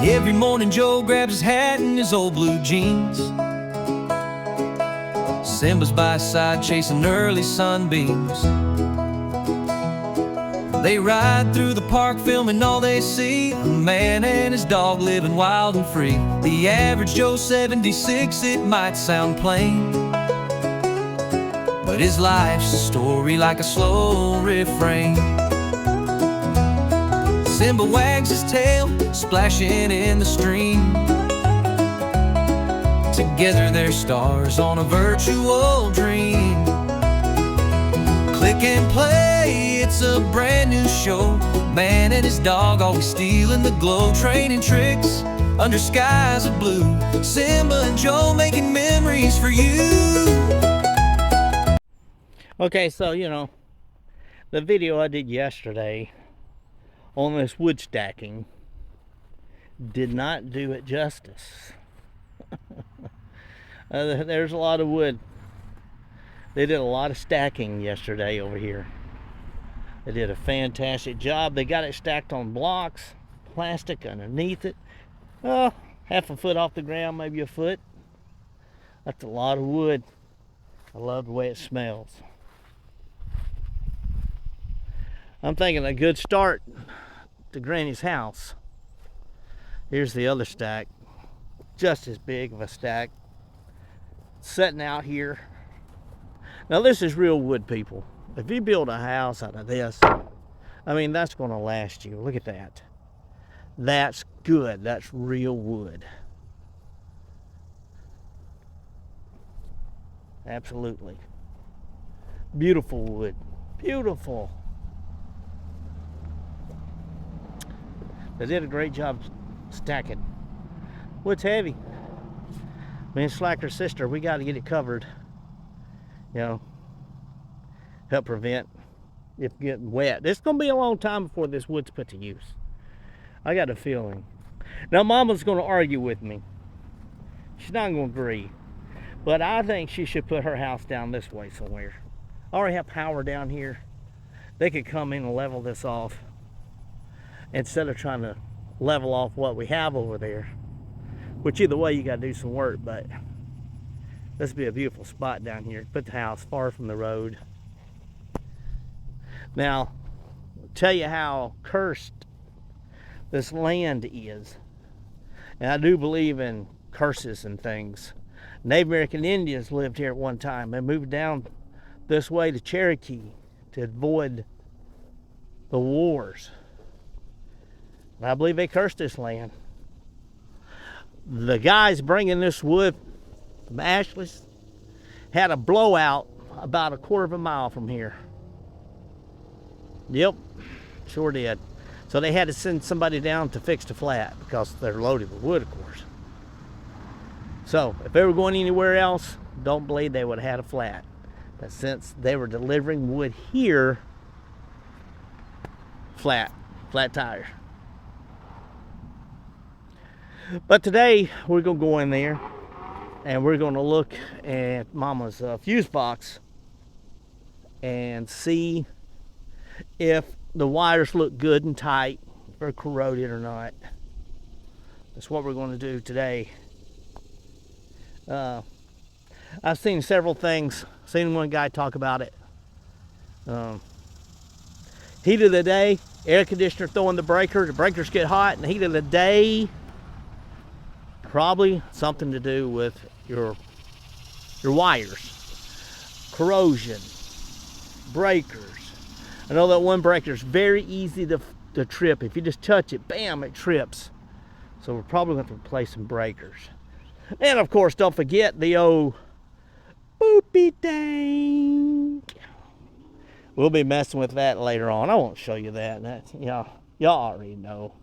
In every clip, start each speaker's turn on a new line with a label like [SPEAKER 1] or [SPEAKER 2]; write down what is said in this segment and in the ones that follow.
[SPEAKER 1] Every morning Joe grabs his hat and his old blue jeans. Simba's by his side chasing early sunbeams. They ride through the park filming all they see, a man and his dog living wild and free. The average Joe's 76, it might sound plain, but his life's a story like a slow refrain. Simba wags his tail, splashing in the stream. Together they're stars on a virtual dream. Click and play, it's a brand new show. Man and his dog always stealing the glow. Training tricks under skies of blue. Simba and Joe making memories for you.
[SPEAKER 2] Okay, so the video I did yesterday on this wood stacking did not do it justice. There's a lot of wood. They did a lot of stacking yesterday over here. They did a fantastic job. They got it stacked on blocks, plastic underneath it. Half a foot off the ground, maybe a foot. That's a lot of wood. I love the way it smells. I'm thinking a good start to Granny's house. Here's the other stack, just as big of a stack, sitting out here. Now this is real wood, people. If you build a house out of this, I mean, that's going to last you. Look at that. That's good. That's real wood. Absolutely. Beautiful wood. Beautiful. They did a great job stacking. Wood's heavy. Me and Slacker's sister, we got to get it covered. Help prevent it getting wet. It's going to be a long time before this wood's put to use. I got a feeling. Now, Mama's going to argue with me. She's not going to agree. But I think she should put her house down this way somewhere. I already have power down here. They could come in and level this off, instead of trying to level off what we have over there. Which either way, you got to do some work, but this would be a beautiful spot down here. Put the house far from the road. Now, I'll tell you how cursed this land is. And I do believe in curses and things. Native American Indians lived here at one time. They moved down this way to Cherokee to avoid the wars. And I believe they cursed this land. The guys bringing this wood from Ashley's had a blowout about a quarter of a mile from here. Yep, sure did. So they had to send somebody down to fix the flat because they're loaded with wood, of course. So if they were going anywhere else, don't believe they would have had a flat. But since they were delivering wood here, flat tire. But today we're going to go in there and we're going to look at Mama's fuse box and see if the wires look good and tight, if they're corroded or not. That's what we're going to do today. I've seen several things. Seen one guy talk about it. Heat of the day, air conditioner throwing the breakers get hot, and the heat of the day, probably something to do with your wires. Corrosion, breakers. I know that one breaker is very easy to trip. If you just touch it, bam, it trips. So we're probably going to replace some breakers. And of course, don't forget the old poopy tank. We'll be messing with that later on. I won't show you that. Y'all already know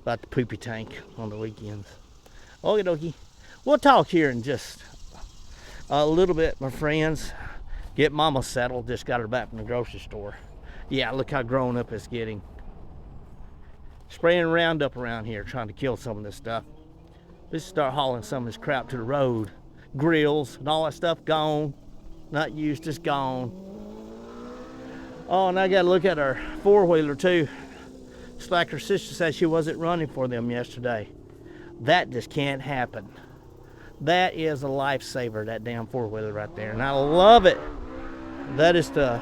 [SPEAKER 2] about the poopy tank on the weekends. Okie dokie. We'll talk here in just a little bit, my friends. Get Mama settled. Just got her back from the grocery store. Yeah, look how grown up it's getting. Spraying Roundup around here, trying to kill some of this stuff. Let's start hauling some of this crap to the road. grills and all that stuff gone. Not used, just gone. Oh, and I got to look at our four-wheeler too. It's like her sister said she wasn't running for them yesterday. That just can't happen. That is a lifesaver, that damn four-wheeler right there. And I love it. That is the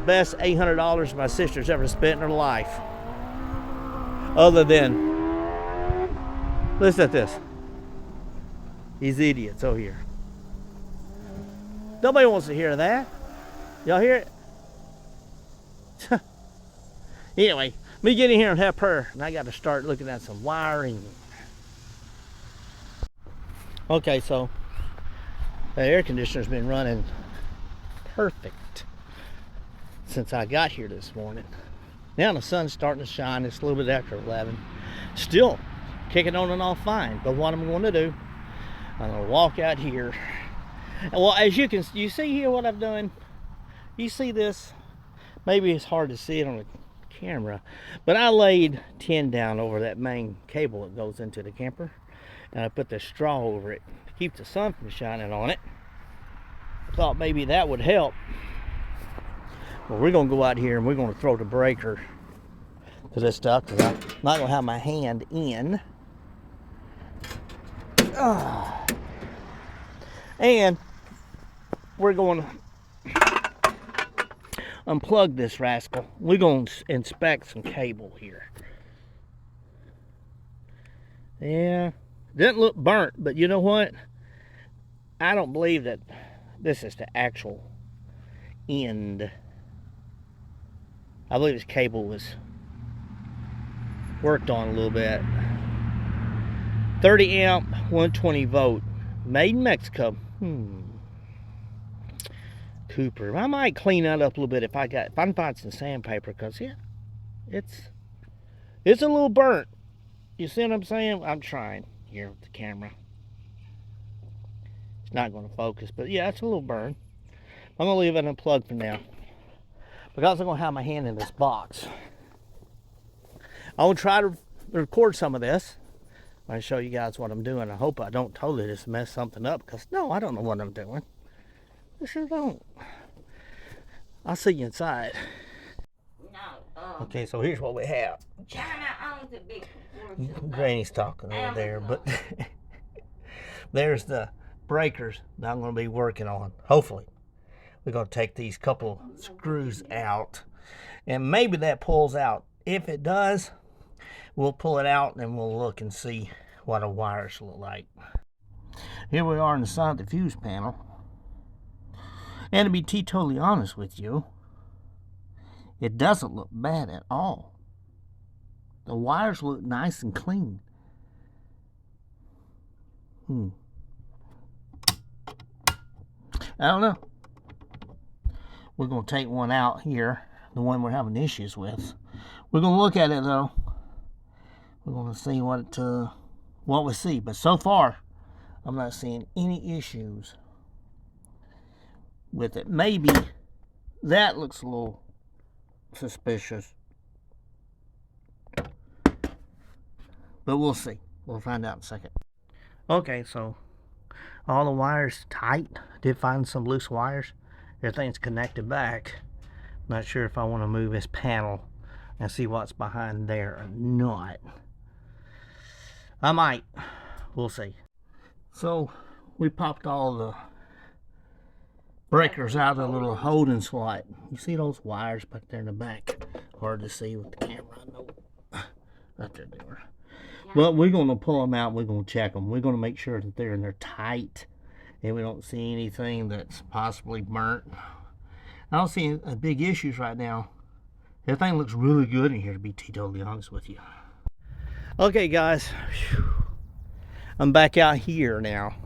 [SPEAKER 2] best $800 my sister's ever spent in her life. Other than, listen at this. These idiots over here. Nobody wants to hear that. Y'all hear it? Anyway, me get in here and help her, and I got to start looking at some wiring. Okay, so the air conditioner's been running perfect since I got here this morning. Now the sun's starting to shine. It's a little bit after 11. Still kicking on and off fine. But what I'm going to do, I'm going to walk out here. Well, as you see here what I've done. You see this? Maybe it's hard to see it on the camera, but I laid tin down over that main cable that goes into the camper, and I put the straw over it to keep the sun from shining on it. Thought maybe that would help. Well, we're gonna go out here and we're gonna throw the breaker to this stuff because I'm not gonna have my hand in. And we're going to unplug this rascal. We're going to inspect some cable here. Yeah, doesn't look burnt, but you know what? I don't believe that this is the actual end. I believe this cable was worked on a little bit. 30 amp, 120 volt, made in Mexico. Cooper. I might clean that up a little bit if I can find some sandpaper, because yeah, it's a little burnt. You see what I'm saying? I'm trying here with the camera. It's not going to focus, but yeah, it's a little burnt. I'm going to leave it unplugged for now, because I'm going to have my hand in this box. I will try to record some of this. I'm going to show you guys what I'm doing. I hope I don't totally just mess something up, because no, I don't know what I'm doing. I sure don't. I'll see you inside.
[SPEAKER 3] No.
[SPEAKER 2] Okay, so here's what we have.
[SPEAKER 3] China owns a big portion.
[SPEAKER 2] Granny's talking over there, but there's the breakers that I'm going to be working on. Hopefully, we're going to take these couple screws out, and maybe that pulls out. If it does, we'll pull it out and we'll look and see what the wires look like. Here we are inside the fuse panel. And to be totally honest with you, it doesn't look bad at all. The wires look nice and clean. I don't know. We're going to take one out here, the one we're having issues with. We're going to look at it though. We're going to see what we see. But so far, I'm not seeing any issues with it. Maybe that looks a little suspicious, but we'll see. We'll find out in a second. Okay, so all the wires tight. Did find some loose wires. Everything's connected back. Not sure if I want to move this panel and see what's behind there or not. I might. We'll see. So we popped all the breakers out of the little holding slot. You see those wires back there in the back? Hard to see with the camera, I know. Right there they were. But we're going to pull them out. We're going to check them. We're going to make sure that they're tight and we don't see anything that's possibly burnt. I don't see any big issues right now. Everything looks really good in here, to be totally honest with you. Okay, guys. I'm back out here now.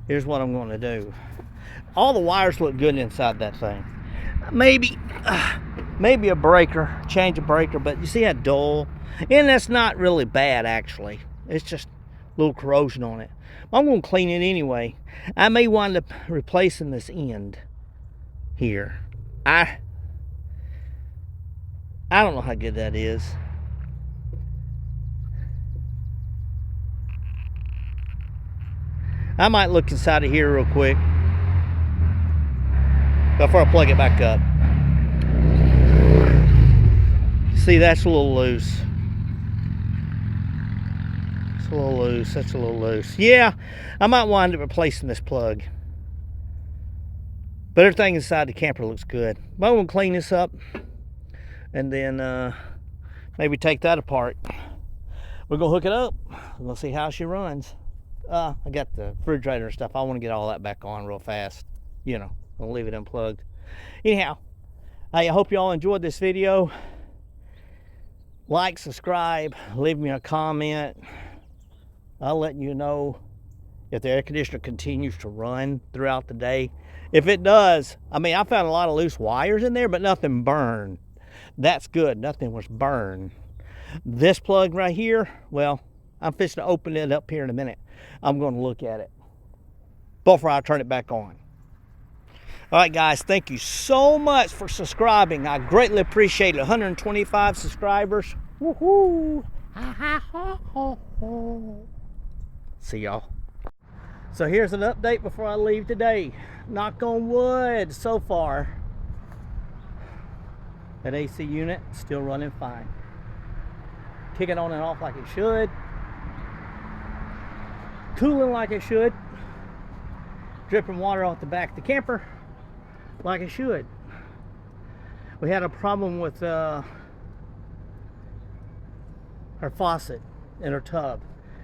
[SPEAKER 2] Here's what I'm going to do. All the wires look good inside that thing. Maybe a breaker, change a breaker, but you see that dull? And that's not really bad, actually. It's just a little corrosion on it. I'm going to clean it anyway. I may wind up replacing this end here. I don't know how good that is. I might look inside of here real quick before I plug it back up. See, that's a little loose. It's a little loose. That's a little loose. Yeah, I might wind up replacing this plug. But everything inside the camper looks good. But I'm going to clean this up and then maybe take that apart. We're going to hook it up. We're going to see how she runs. I got the refrigerator and stuff. I want to get all that back on real fast. You know, I'll leave it unplugged. Anyhow, I hope you all enjoyed this video. Like, subscribe, leave me a comment. I'll let you know if the air conditioner continues to run throughout the day. If it does, I mean, I found a lot of loose wires in there, but nothing burned. That's good. Nothing was burned. This plug right here, well, I'm fixing to open it up here in a minute. I'm going to look at it before I turn it back on. All right, guys, thank you so much for subscribing. I greatly appreciate it. 125 subscribers. Woohoo! See y'all. So here's an update before I leave today. Knock on wood, so far, that AC unit still running fine. Kicking on and off like it should. Cooling like it should. Dripping water off the back of the camper like it should. We had a problem with her faucet in her tub.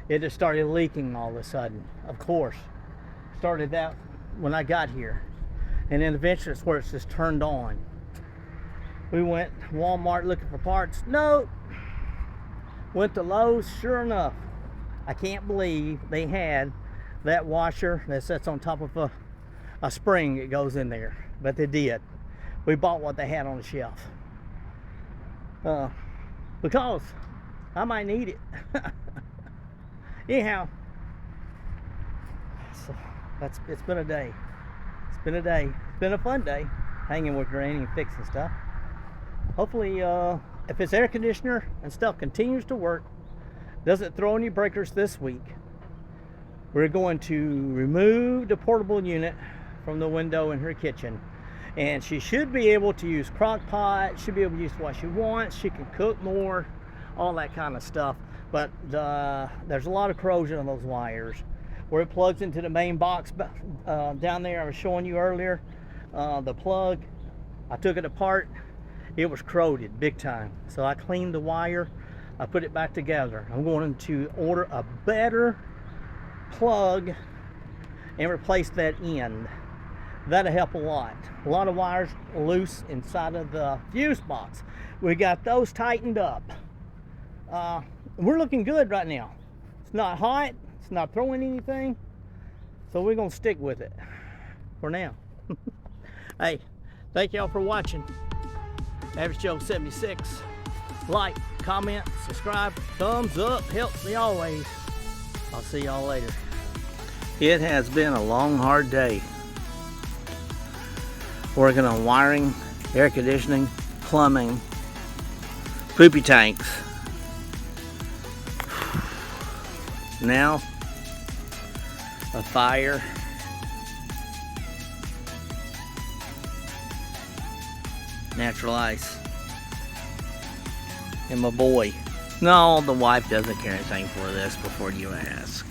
[SPEAKER 2] It just started leaking all of a sudden. Of course, started that when I got here, and then eventually it's where it's just turned on. We went to Walmart looking for parts. No. Went to Lowe's. Sure enough, I can't believe they had that washer that sits on top of a spring that goes in there. But they did. We bought what they had on the shelf. Because I might need it. Anyhow, so it's been a day. It's been a day. It's been a fun day hanging with Granny and fixing stuff. Hopefully, if its air conditioner and stuff continues to work, doesn't throw any breakers this week, we're going to remove the portable unit from the window in her kitchen, and she should be able to use crock pot, should be able to use what she wants, she can cook more, all that kind of stuff. But there's a lot of corrosion on those wires. Where it plugs into the main box down there I was showing you earlier, the plug, I took it apart, it was corroded big time. So I cleaned the wire, I put it back together. I'm going to order a better plug and replace that end. That'll help a lot. A lot of wires loose inside of the fuse box. We got those tightened up. We're looking good right now. It's not hot, it's not throwing anything, so we're gonna stick with it for now. Hey, thank y'all for watching. Average Joe 76. Like, comment, subscribe, thumbs up, helps me always. I'll see y'all later. It has been a long, hard day. Working on wiring, air conditioning, plumbing, poopy tanks. Now, a fire. Natural ice. And my boy. No, the wife doesn't care anything for this before you ask.